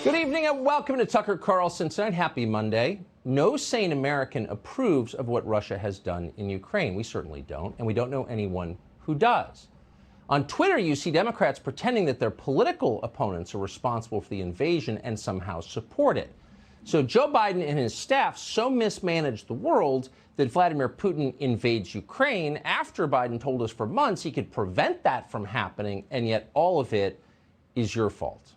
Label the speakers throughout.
Speaker 1: Good evening and welcome to Tucker Carlson tonight. Happy Monday. No sane American approves of what Russia has done in Ukraine. We certainly don't, and we don't know anyone who does. On Twitter, you see Democrats pretending that their political opponents are responsible for the invasion and somehow support it. So Joe Biden and his staff so mismanaged the world that Vladimir Putin invades Ukraine after Biden told us for months he could prevent that from happening, and yet all of it is your fault.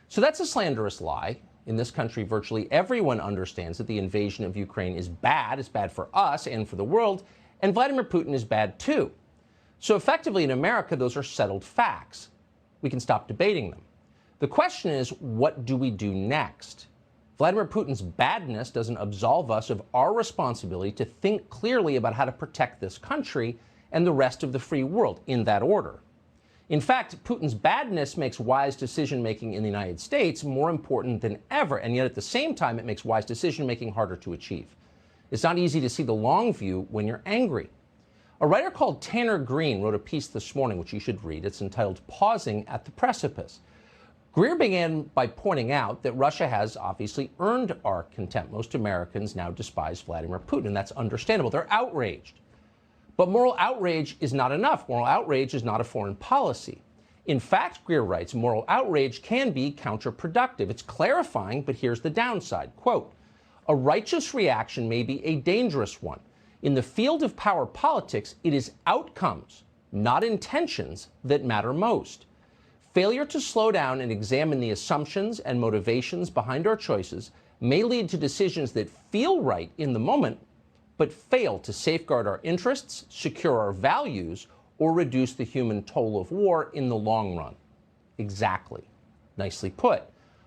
Speaker 1: So that's a slanderous lie. In this country, virtually everyone understands that the invasion of Ukraine is bad. It's bad for us and for the world, and Vladimir Putin is bad too. So effectively in America, those are settled facts. We can stop debating them. The question is, what do we do next? Vladimir Putin's badness doesn't absolve us of our responsibility to think clearly about how to protect this country and the rest of the free world in that order. In fact, Putin's badness makes wise decision-making in the United States more important than ever, and yet at the same time, it makes wise decision-making harder to achieve. It's not easy to see the long view when you're angry. A writer called Tanner Green wrote a piece this morning, which you should read. It's entitled Pausing at the Precipice. Greer began by pointing out that Russia has obviously earned our contempt. Most Americans now despise Vladimir Putin, and that's understandable. They're outraged. But moral outrage is not enough. Moral outrage is not a foreign policy. In fact, Greer writes, moral outrage can be counterproductive. It's clarifying, but here's the downside. Quote, a righteous reaction may be a dangerous one. In the field of power politics, it is outcomes, not intentions, that matter most. Failure to slow down and examine the assumptions and motivations behind our choices may lead to decisions that feel right in the moment, but fail to safeguard our interests, secure our values, or reduce the human toll of war in the long run. Exactly. Nicely put.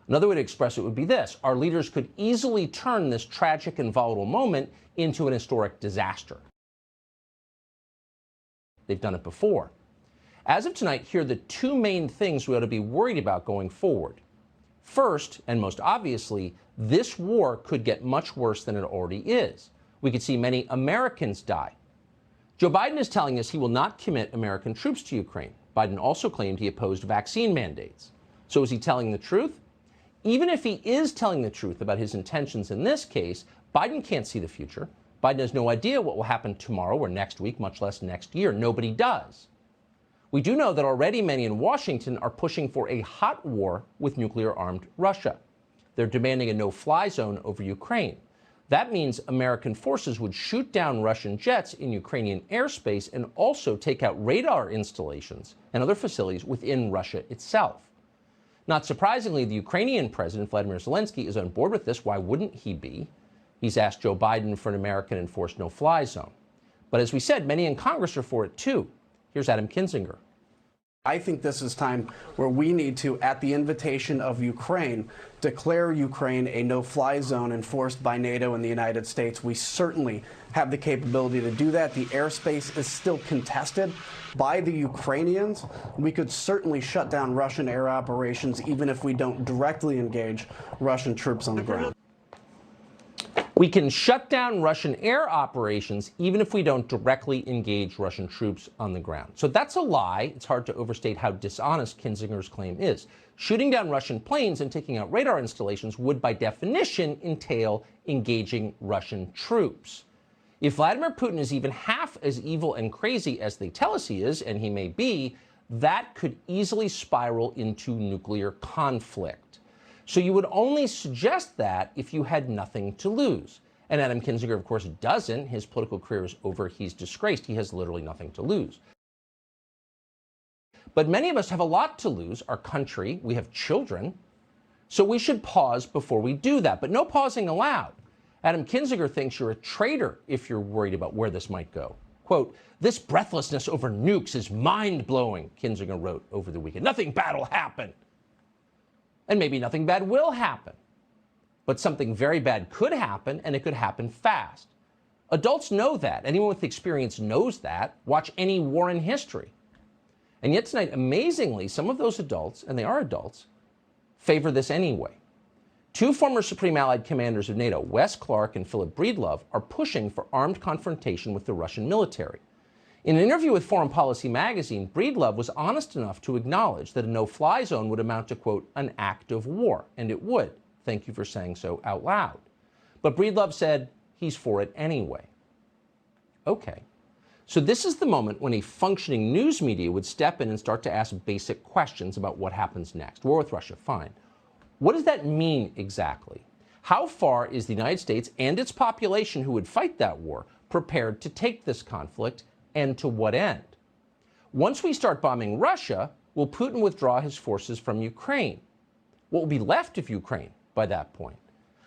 Speaker 1: Another way to express it would be this. Our leaders could easily turn this tragic and volatile moment into an historic disaster. They've done it before. As of tonight, here are the two main things we ought to be worried about going forward. First, and most obviously, this war could get much worse than it already is. We could see many Americans die. Joe Biden is telling us he will not commit American troops to Ukraine. Biden also claimed he opposed vaccine mandates. So is he telling the truth? Even if he is telling the truth about his intentions in this case, Biden can't see the future. Biden has no idea what will happen tomorrow or next week, much less next year. Nobody does. We do know that already many in Washington are pushing for a hot war with nuclear-armed Russia. They're demanding a no-fly zone over Ukraine. That means American forces would shoot down Russian jets in Ukrainian airspace and also take out radar installations and other facilities within Russia itself. Not surprisingly, the Ukrainian president, Vladimir Zelensky, is on board with this. Why wouldn't he be? He's asked Joe Biden for an American-enforced no-fly zone. But as we said, many in Congress are for it, too. Here's Adam Kinzinger.
Speaker 2: I think this is time where we need to, at the invitation of Ukraine, declare Ukraine a no-fly zone enforced by NATO and the United States. We certainly have the capability to do that. The airspace is still contested by the Ukrainians. We could certainly shut down Russian air operations even if we don't directly engage Russian troops on the ground.
Speaker 1: We can shut down Russian air operations even if we don't directly engage Russian troops on the ground. So that's a lie. It's hard to overstate how dishonest Kinzinger's claim is. Shooting down Russian planes and taking out radar installations would, by definition, entail engaging Russian troops. If Vladimir Putin is even half as evil and crazy as they tell us he is, and he may be, that could easily spiral into nuclear conflict. So you would only suggest that if you had nothing to lose. And Adam Kinzinger, of course, doesn't. His political career is over. He's disgraced. He has literally nothing to lose. But many of us have a lot to lose. Our country, we have children. So we should pause before we do that. But no pausing allowed. Adam Kinzinger thinks you're a traitor if you're worried about where this might go. Quote, this breathlessness over nukes is mind-blowing, Kinzinger wrote over the weekend. Nothing bad will happen. And maybe nothing bad will happen. But something very bad could happen, and it could happen fast. Adults know that. Anyone with experience knows that. Watch any war in history. And yet tonight, amazingly, some of those adults, and they are adults, favor this anyway. Two former Supreme Allied commanders of NATO, Wes Clark and Philip Breedlove, are pushing for armed confrontation with the Russian military. In an interview with Foreign Policy magazine, Breedlove was honest enough to acknowledge that a no-fly zone would amount to, quote, an act of war, and it would. Thank you for saying so out loud. But Breedlove said he's for it anyway. Okay. So this is the moment when a functioning news media would step in and start to ask basic questions about what happens next. War with Russia, fine. What does that mean exactly? How far is the United States and its population who would fight that war prepared to take this conflict, and to what end? Once we start bombing Russia, will Putin withdraw his forces from Ukraine? What will be left of Ukraine by that point?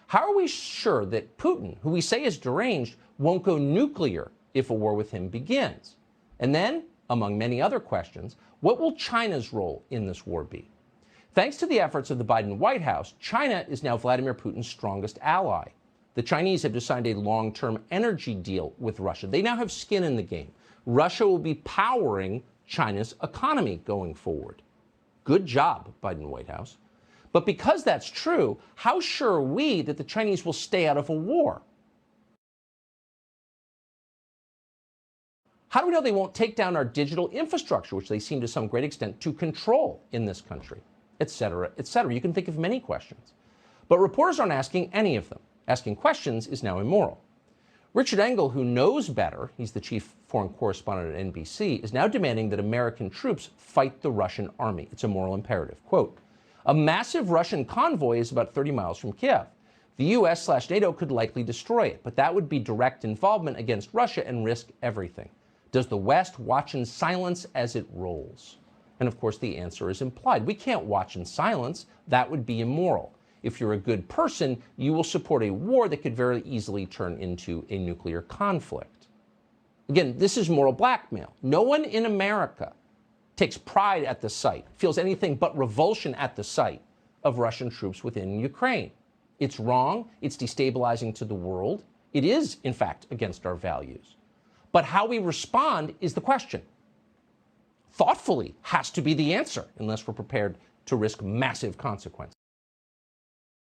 Speaker 1: How are we sure that Putin, who we say is deranged, won't go nuclear if a war with him begins? And then, among many other questions, what will China's role in this war be? Thanks to the efforts of the Biden White House, China is now Vladimir Putin's strongest ally. The Chinese have just signed a long-term energy deal with Russia. They now have skin in the game. Russia will be powering China's economy going forward. Good job, Biden White House. But because that's true, how sure are we that the Chinese will stay out of a war? How do we know they won't take down our digital infrastructure, which they seem to some great extent to control in this country, et cetera, et cetera? You can think of many questions. But reporters aren't asking any of them. Asking questions is now immoral. Richard Engel, who knows better, he's the chief foreign correspondent at NBC, is now demanding that American troops fight the Russian army. It's a moral imperative. Quote, a massive Russian convoy is about 30 miles from Kiev. The US/NATO could likely destroy it, but that would be direct involvement against Russia and risk everything. Does the West watch in silence as it rolls? And of course, the answer is implied. We can't watch in silence. That would be immoral. If you're a good person, you will support a war that could very easily turn into a nuclear conflict. Again, this is moral blackmail. No one in America takes pride at the sight, feels anything but revulsion at the sight of Russian troops within Ukraine. It's wrong. It's destabilizing to the world. It is, in fact, against our values. But how we respond is the question. Thoughtfully has to be the answer, unless we're prepared to risk massive consequences.